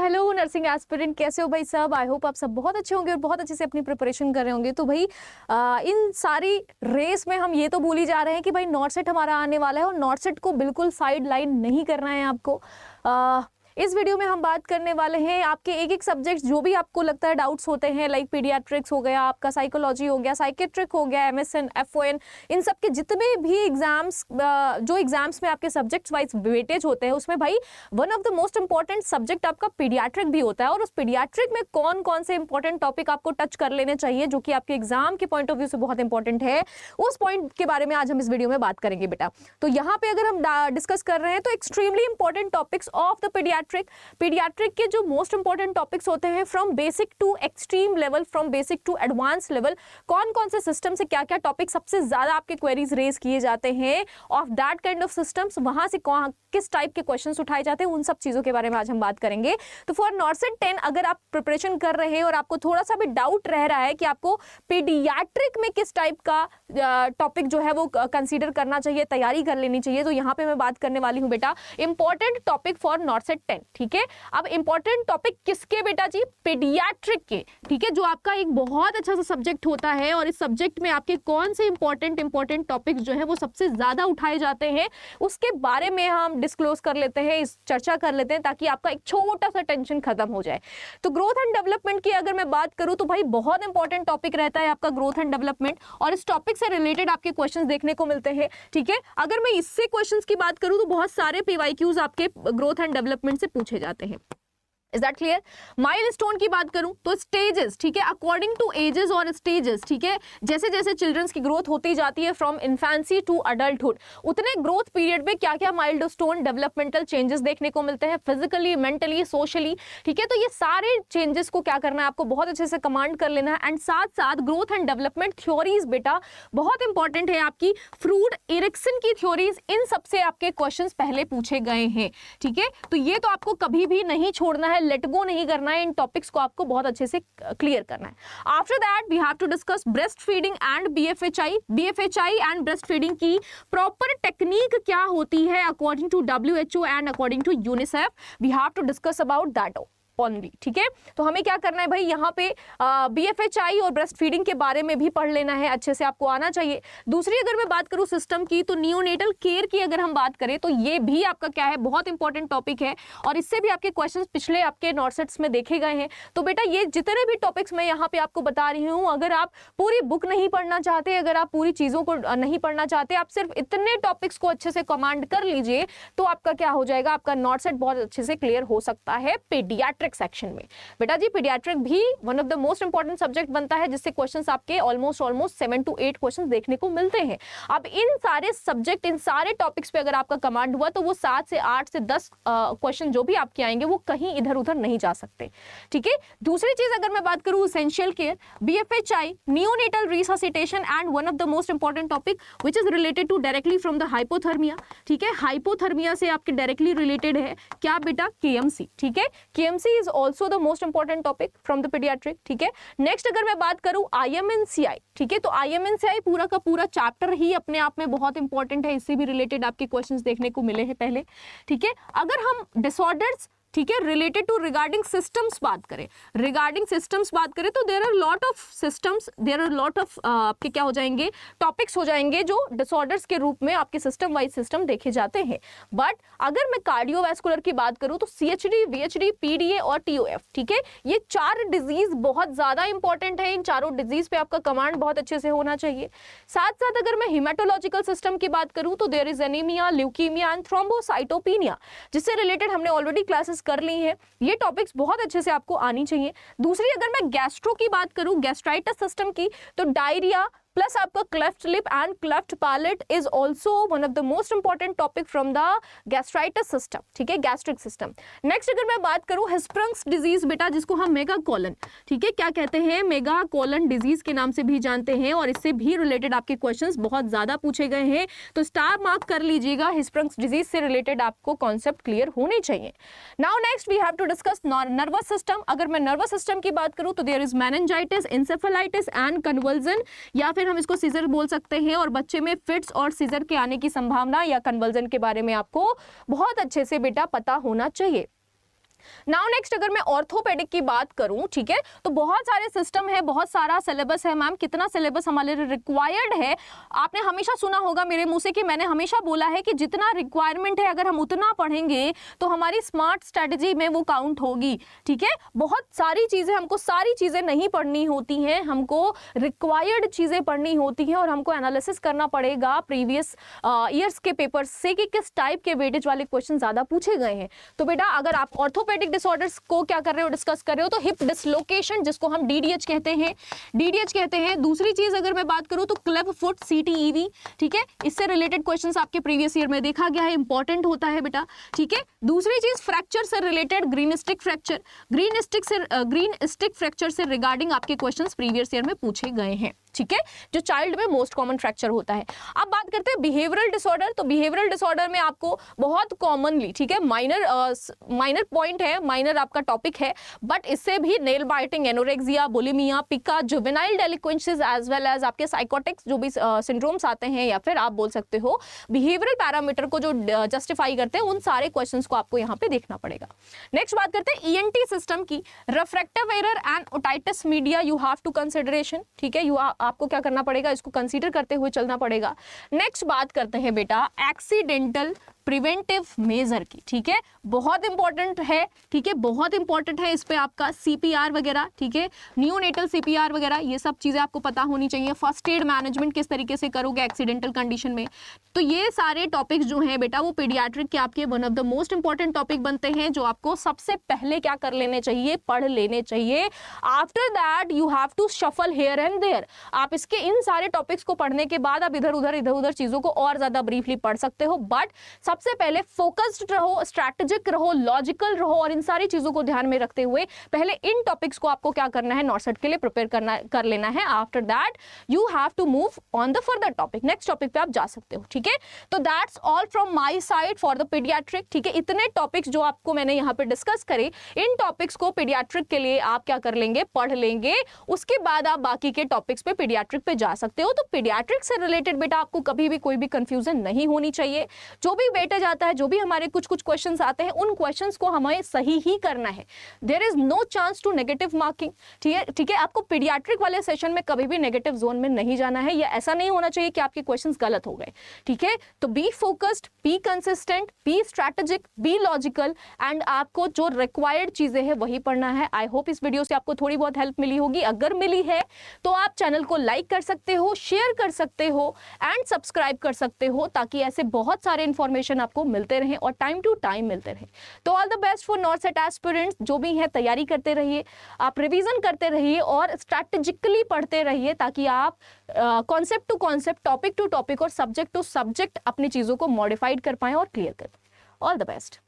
Hello nursing aspirant, कैसे हो भाई सब? आई होप आप सब बहुत अच्छे होंगे और बहुत अच्छे से अपनी प्रिपरेशन कर रहे होंगे। तो भाई इन सारी रेस में हम ये तो भूल ही जा रहे हैं कि भाई नॉर्थ सेट हमारा आने वाला है और नॉर्थ सेट को बिल्कुल साइड लाइन नहीं करना है आपको। इस वीडियो में हम बात करने वाले हैं आपके एक एक सब्जेक्ट जो भी आपको लगता है डाउट्स होते हैं, लाइक पीडियाट्रिक्स हो गया, आपका साइकोलॉजी हो गया, साइकेट्रिक हो गया, एमएसएन, एफओएन, इन सब के जितने भी एग्जाम्स जो एग्जाम्स में आपके सब्जेक्ट वाइज वेटेज होते हैं उसमें भाई one of the most important subject आपका पीडियाट्रिक भी होता है। और उस पीडियाट्रिक में कौन कौन से इंपॉर्टेंट टॉपिक आपको टच कर लेने चाहिए जो कि आपके एग्जाम के पॉइंट ऑफ व्यू से बहुत इंपॉर्टेंट है, उस पॉइंट के बारे में आज हम इस वीडियो में बात करेंगे बेटा। तो यहाँ पे अगर हम डिस्कस कर रहे हैं तो extremely important topics of the paediatric के जो मोस्ट इंपॉर्टेंट टॉपिक्स होते हैं from basic to extreme level, from basic to advance level, कौन कौन से सिस्टम से क्या क्या टॉपिक सबसे ज्यादा आपके क्वेरीज रेज किए जाते हैं of that kind of systems, वहां से किस टाइप के क्वेश्चंस उठाए जाते हैं, उन सब चीजों के बारे में आज हम बात करेंगे। तो फॉर नॉर्थ सेट 10 अगर आप प्रिपरेशन कर रहे हैं और आपको थोड़ा सा भी डाउट रह रहा है कि आपको पीडियाट्रिक में किस टाइप का टॉपिक जो है वो कंसीडर करना चाहिए, तैयारी कर लेनी चाहिए, तो यहाँ पे मैं बात करने वाली हूँ बेटा important topic for north set 10। ठीक है, अब इंपॉर्टेंट टॉपिक किसके बेटा जी? पीडियाट्रिक के। ठीक है, जो आपका एक बहुत अच्छा सा सब्जेक्ट होता है और इस सब्जेक्ट में आपके कौन से इंपॉर्टेंट टॉपिक्स जो है वो सबसे ज्यादा उठाए जाते हैं उसके बारे में हम डिस्क्लोज कर लेते हैं, इस चर्चा कर लेते हैं ताकि आपका एक छोटा सा टेंशन खत्म हो जाए। तो ग्रोथ एंड डेवलपमेंट की अगर मैं बात करूं तो भाई बहुत इंपॉर्टेंट टॉपिक रहता है आपका ग्रोथ एंड डेवलपमेंट, और इस टॉपिक से रिलेटेड आपके क्वेश्चंस देखने को मिलते हैं। ठीक है, अगर मैं इससे क्वेश्चंस की बात करूं तो बहुत सारे पीवाईक्यूज आपके ग्रोथ एंड डेवलपमेंट से पूछे जाते हैं। Is that clear? माइलस्टोन की बात करूं तो स्टेजेस, ठीक है, अकॉर्डिंग टू एजेस और स्टेजेस, ठीक है, जैसे जैसे चिल्ड्रंस की ग्रोथ होती जाती है फ्रॉम इन्फेंसी टू अडल्टहुड, उतने ग्रोथ पीरियड में क्या क्या माइलस्टोन डेवलपमेंटल चेंजेस देखने को मिलते हैं फिजिकली, मेंटली, सोशली। ठीक है, तो ये सारे चेंजेस को क्या करना है आपको बहुत अच्छे से कमांड कर लेना है। एंड साथ साथ ग्रोथ एंड डेवलपमेंट थ्योरीज बेटा बहुत इंपॉर्टेंट है आपकी, फ्रूड इरिक्सन की थ्योरीज, इन सबसे आपके क्वेश्चंस पहले पूछे गए हैं। ठीक है, तो ये तो आपको कभी भी नहीं छोड़ना है, लेट गो नहीं करना है, इन टॉपिक्स को आपको बहुत अच्छे से क्लियर करना है। After that we have to discuss breast feeding and BFHI and breast feeding की प्रॉपर टेक्निक क्या होती है according to WHO and according to UNICEF, we have to discuss about that only. ठीक है, तो हमें क्या करना है भाई, यहाँ पे बीएफएचआई और ब्रेस्ट फीडिंग के बारे में भी पढ़ लेना है, अच्छे से आपको आना चाहिए। दूसरी अगर मैं बात करूँ सिस्टम की तो नियोनेटल केयर की अगर हम बात करें तो ये भी आपका क्या है, बहुत इंपॉर्टेंट टॉपिक है और इससे भी आपके क्वेश्चंस पिछले आपके नॉर्थ सेट्स में देखे गए हैं। तो बेटा ये जितने भी टॉपिक्स मैं यहाँ पे आपको बता रही हूँ, अगर आप पूरी बुक नहीं पढ़ना चाहते, अगर आप पूरी चीजों को नहीं पढ़ना चाहते, आप सिर्फ इतने टॉपिक्स को अच्छे से कमांड कर लीजिए तो आपका क्या हो जाएगा, आपका नॉर्थ सेट बहुत अच्छे से क्लियर हो सकता है पीडियाट्रिक सेक्शन में। बेटा जी पीडियाट्रिक भी one of the most important subject बनता है जिससे क्वेश्चंस आपके ऑलमोस्ट 7 to 8 क्वेश्चंस देखने को मिलते हैं। अब इन सारे सब्जेक्ट, इन सारे टॉपिक्स पे अगर आपका कमांड हुआ तो वो 7 से 8 से 10 क्वेश्चन जो भी आपके आएंगे वो कहीं इधर उधर नहीं जा सकते। ठीक है, दूसरी चीज अगर मैं बात करूं essential care, BFHI, neonatal resuscitation and one of the most important topic which is related to directly from the hypothermia. ठीक है, हाइपोथर्मिया से आपके डायरेक्टली रिलेटेड है क्या बेटा, केएमसी। ठीक है, KMC is also the most important topic from the paediatric. ठीक है, नेक्स्ट अगर मैं बात करूं आईएमएनसीआई, ठीक है, तो आईएमएनसीआई पूरा का पूरा चैप्टर ही अपने आप में बहुत इंपॉर्टेंट है, इससे भी रिलेटेड आपके क्वेश्चंस देखने को मिले हैं पहले। ठीक है, अगर हम डिसऑर्डर्स, ठीक है, रिलेटेड टू रिगार्डिंग सिस्टम्स बात करें, तो there are lot of systems, there are lot of आपके क्या हो जाएंगे, टॉपिक्स हो जाएंगे जो डिसऑर्डर्स के रूप में आपके सिस्टम वाइज सिस्टम देखे जाते हैं। बट अगर मैं कार्डियोवैस्कुलर की बात करूं तो सीएचडी, वीएचडी, पीडीए और टीओएफ, ठीक है, ये 4 डिजीज बहुत ज्यादा इंपॉर्टेंट है। इन चारों डिजीज पे आपका कमांड बहुत अच्छे से होना चाहिए। साथ साथ अगर मैं हिमेटोलॉजिकल सिस्टम की बात करूं तो there is anaemia, leukaemia and thrombocytopenia, जिससे रिलेटेड हमने ऑलरेडी क्लासेस कर ली है। ये टॉपिक्स बहुत अच्छे से आपको आनी चाहिए। दूसरी अगर मैं गैस्ट्रो की बात करूं, गैस्ट्राइटिस सिस्टम की, तो डायरिया प्लस आपका cleft lip and cleft palate is also one of the most important topic from the gastritis system. ठीक है, गैस्ट्रिक सिस्टम। नेक्स्ट अगर मैं बात करूं हिस्प्रंग्स डिजीज बेटा, जिसको हम मेगा कॉलन, ठीक है, क्या कहते हैं, मेगा कॉलन डिजीज के नाम से भी जानते हैं और इससे भी रिलेटेड आपके क्वेश्चंस बहुत ज्यादा पूछे गए हैं। तो स्टार मार्क कर लीजिएगा, हिस्प्रंग्स डिजीज से रिलेटेड आपको कॉन्सेप्ट क्लियर होने चाहिए। Now next we have to discuss nervous system. अगर मैं नर्वस सिस्टम की बात करूं तो there is meningitis, encephalitis and convulsion, या फिर हम इसको सीजर बोल सकते हैं, और बच्चे में फिट्स और सीजर के आने की संभावना या कन्वर्जन के बारे में आपको बहुत अच्छे से बेटा पता होना चाहिए। नाउ नेक्स्ट अगर मैं ऑर्थोपेडिक की बात करूं, ठीक है, तो बहुत सारे सिस्टम है, बहुत सारा सिलेबस है। मैम कितना सिलेबस हमारे लिए रिक्वायर्ड है? आपने हमेशा सुना होगा मेरे मुंह से कि मैंने हमेशा बोला है कि जितना रिक्वायरमेंट है अगर हम उतना पढ़ेंगे तो हमारी स्मार्ट स्ट्रेटजी में वो काउंट होगी, ठीक है। बहुत सारी चीजें, हमको सारी चीजें नहीं पढ़नी होती हैं, हमको रिक्वायर्ड चीजें पढ़नी होती हैं और हमको एनालिसिस करना पड़ेगा प्रीवियस ईयर्स के पेपर्स से कि किस टाइप के वेटेज वाले क्वेश्चन ज्यादा पूछे गए हैं। तो बेटा अगर आप ऑर्थोपेडिक डिसऑर्डर्स को क्या कर रहे हो, डिस्कस कर रहे हो, तो हिप डिसलोकेशन जिसको हम डीडीएच कहते हैं, डीडीएच कहते हैं। दूसरी चीज अगर मैं बात करूं तो क्लब फुट सीटीईवी, ठीक है, इससे रिलेटेड क्वेश्चंस आपके प्रीवियस ईयर में देखा गया है, इंपॉर्टेंट होता है बेटा, ठीक है। दूसरी चीज फ्रैक्चर से related green stick fracture, green stick fracture से रिगार्डिंग आपके क्वेश्चंस प्रीवियस ईयर में पूछे गए हैं, ठीक है, जो चाइल्ड में मोस्ट कॉमन फ्रैक्चर होता है। अब बात करते हैं बिहेवियरल डिसऑर्डर। तो बिहेवियरल डिसऑर्डर में आपको बहुत कॉमनली, ठीक है, माइनर पॉइंट है, माइनर आपका टॉपिक है, बट इससे भी नेल बाइटिंग, एनोरेक्सिया, बुलिमिया, पिका, जुवेनाइल डेलिक्वेंसीज एज वेल एज आपके साइकोटिक्स जो भी सिंड्रोम्स आते हैं, या फिर आप बोल सकते हो बिहेवियरल पैरामीटर को जो जस्टिफाई करते हैं, उन सारे क्वेश्चंस को आपको यहाँ पे देखना पड़ेगा। नेक्स्ट बात करते हैं ईएनटी सिस्टम की। Refractive error and otitis media you have to consideration, ठीक है, आपको क्या करना पड़ेगा, इसको कंसीडर करते हुए चलना पड़ेगा। नेक्स्ट बात करते हैं बेटा एक्सीडेंटल प्रिवेंटिव मेजर की, ठीक है, बहुत इंपॉर्टेंट है, ठीक है, बहुत इंपॉर्टेंट है। इस पे आपका सीपीआर वगैरह, ठीक है, नियोनेटल सीपीआर वगैरह, ये सब चीजें आपको पता होनी चाहिए। फर्स्ट एड मैनेजमेंट किस तरीके से करोगे एक्सीडेंटल कंडीशन में, तो ये सारे टॉपिक्स जो हैं बेटा वो पीडियाट्रिक के आपके one of the most important topic बनते हैं, जो आपको सबसे पहले क्या कर लेने चाहिए, पढ़ लेने चाहिए। After that you have to shuffle here and there. आप इसके इन सारे टॉपिक्स को पढ़ने के बाद आप इधर उधर चीजों को और ज्यादा ब्रीफली पढ़ सकते हो, बट सबसे पहले फोकस्ड रहो, स्ट्रैटेजिक रहो, लॉजिकल रहो, और इन सारी चीजों को ध्यान में रखते हुए पहले इन टॉपिक्स को आपको क्या करना है, नॉर्सेट के लिए प्रिपेयर कर लेना है। After that you have to move on the further topic, next topic पे आप जा सकते हो, ठीक है। तो that's all from my side for the paediatric, ठीक है। इतने टॉपिक्स जो आपको मैंने यहाँ पे डिस्कस करे, इन टॉपिक्स को पीडियाट्रिक के लिए आप क्या कर लेंगे, पढ़ लेंगे, उसके बाद आप बाकी के टॉपिक्स पे पीडियाट्रिक पे जा सकते हो। तो पीडियाट्रिक से रिलेटेड बेटा आपको कभी भी कोई भी कंफ्यूजन नहीं होनी चाहिए। जो भी वेटेज आता है, जो भी हमारे कुछ क्वेश्चंस आते हैं, उन क्वेश्चंस को हमें सही ही करना है। There is no chance to negative marking, ठीक है। आपको पीडियाट्रिक वाले सेशन में कभी भी नेगेटिव जोन में नहीं जाना है, या ऐसा नहीं होना चाहिए कि आपके क्वेश्चंस गलत हो गए, ठीक है। तो be focused, be consistent, be strategic, be logical, and आपको जो रिक्वायर्ड चीजें हैं वही पढ़ना है। आई होप इस वीडियो से आपको थोड़ी बहुत हेल्प मिली होगी। अगर मिली है तो आप चैनल को लाइक कर सकते हो, शेयर कर सकते हो एंड सब्सक्राइब कर सकते हो, ताकि ऐसे बहुत सारे इंफॉर्मेशन आपको मिलते रहे और टाइम टू टाइम मिलते रहे। तो all the best for नॉर्सेट aspirants. जो भी है तैयारी करते रहिए, आप रिवीजन करते रहिए और स्ट्रैटेजिकली पढ़ते रहिए, ताकि आप concept to concept, topic to topic और सब्जेक्ट टू सब्जेक्ट अपनी चीजों को मॉडिफाइड कर पाएं और क्लियर कर पाएं। All the best.